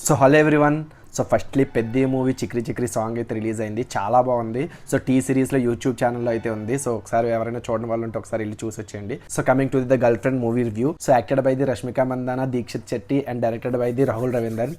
So hello everyone. So firstly పెద్ద movie చిక్రీ చిక్రీ song అయితే release అయింది, చాలా బాగుంది. సో టీ సిరీస్లో యూట్యూబ్ ఛానల్లో అయితే ఉంది. సో ఒకసారి ఎవరైనా చూడని వాళ్ళు ఉంటే ఒకసారి వెళ్ళి చూసి వచ్చేయండి. So coming to the girlfriend movie review. So acted by the Rashmika Mandanna, Deekshith Shetty and directed by the Rahul Ravindran.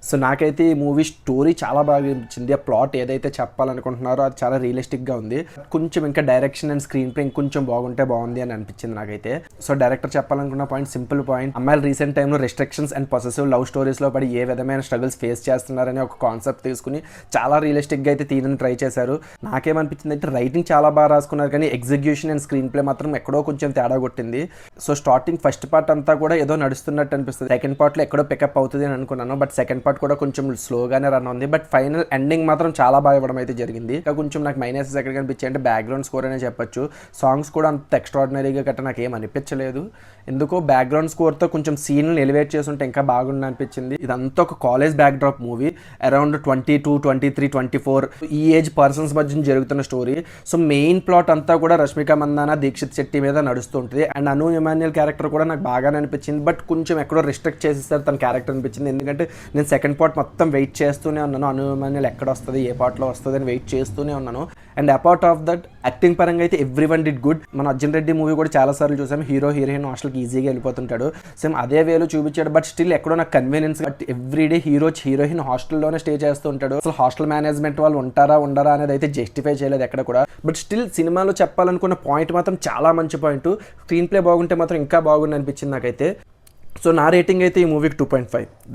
So నాకైతే ఈ మూవీ స్టోరీ చాలా బాగా అనిపించింది. ఆ ప్లాట్ ఏదైతే చెప్పాలనుకుంటున్నారో అది చాలా రియలిస్టిక్గా ఉంది. కొంచెం ఇంకా డైరెక్షన్ అండ్ స్క్రీన్ ప్లే ఇంకొంచెం బాగుంటే బాగుంది అని అనిపించింది నాకైతే. సో డైరెక్టర్ చెప్పాలనుకున్న పాయింట్ సింపుల్ పాయింట్, అమ్మాయిలు రీసెంట్ టైంలో రెస్ట్రిక్షన్స్ అండ్ పొసెసివ్ లవ్ స్టోరీస్లో పడి ఏ విధమైన స్ట్రగుల్స్ ఫేస్ చేస్తున్నారని ఒక కాన్సెప్ట్ తీసుకుని చాలా రియలిస్టిక్గా అయితే తీయని ట్రై చేశారు. నాకేమనిపించింది అయితే రైటింగ్ చాలా బాగా రాసుకున్నారు, కానీ ఎగ్జిక్యూషన్ అండ్ స్క్రీన్ ప్లే మాత్రం ఎక్కడో కొంచెం తేడా కొట్టింది. సో స్టార్టింగ్ ఫస్ట్ పార్ట్ అంతా కూడా ఏదో నడుస్తున్నట్టు అనిపిస్తుంది. సెకండ్ పార్ట్లో ఎక్కడో పికప్ అవుతుంది అని అనుకున్నాను, బట్ సెకండ్ పార్ట్ కూడా కొంచెం స్లోగానే రన్ ఉంది. బట్ ఫైనల్ ఎండింగ్ మాత్రం చాలా బాగా ఇవ్వడం అయితే జరిగింది. ఇంకా కొంచెం నాకు మైనస్ ఎక్కడ కనిపించాయి అంటే బ్యాక్గ్రౌండ్ స్కోర్ అనే చెప్పొచ్చు. సాంగ్స్ కూడా అంత ఎక్స్ట్రాడినరీగా గట్రా నాకు ఏం అనిపించలేదు. ఎందుకో బ్యాక్గ్రౌండ్ స్కోర్తో కొంచెం సీన్లు ఎలివేట్ చేస్తుంటే ఇంకా బాగుంది అనిపించింది. ఇదంతా ఒక కాలేజ్ బ్యాక్డ్రాప్ మూవీ, అరౌండ్ 22, 23, 24 ఈ ఏజ్ పర్సన్స్ మధ్య జరుగుతున్న స్టోరీ. సో మెయిన్ ప్లాట్ అంతా కూడా రష్మిక మందానా, దీక్షిత్ శెట్టి మీద నడుస్తుంటుంది. అండ్ అను ఇమాన్యుయల్ క్యారెక్టర్ కూడా నాకు బాగానే అనిపించింది, బట్ కొంచెం ఎక్కడో రిస్ట్రిక్ట్ చేసేస్తారు తన క్యారెక్టర్ అనిపించింది. ఎందుకంటే నేను సెకండ్ పార్ట్ మొత్తం వెయిట్ చేస్తూనే ఉన్నాను, అను ఇమాన్యుయల్ ఎక్కడ వస్తుంది, ఏ పార్ట్లో వస్తుంది అని వెయిట్ చేస్తూనే ఉన్నాను. And apart of that acting పరంగా అయితే ఎవ్రీ వన్ డిడ్ గుడ్. మన అర్జున్ రెడ్డి మూవీ కూడా చాలా సార్లు చూసాం, హీరో హీరోయిన్ హాస్టల్కి ఈజీగా వెళ్ళిపోతుంటాడు, సేమ్ అదే వేలో చూపించాడు. బట్ స్టిల్ ఎక్కడో నాకు కన్వీనియన్స్, బట్ ఎవ్రీడే హీరోయిన్ హాస్టల్లోనే స్టే చేస్తూ ఉంటాడు. అసలు హాస్టల్ మేనేజ్మెంట్ వాళ్ళు ఉంటారా ఉండరా అనేది అయితే జస్టిఫై చేయలేదు ఎక్కడ కూడా. బట్ స్టిల్ సినిమాలో చెప్పాలనుకున్న పాయింట్ మాత్రం చాలా మంచి పాయింట్. స్క్రీన్ ప్లే బాగుంటే మాత్రం ఇంకా బాగుంది అనిపించింది నాకైతే. సో నా రేటింగ్ అయితే ఈ మూవీకి 2.5.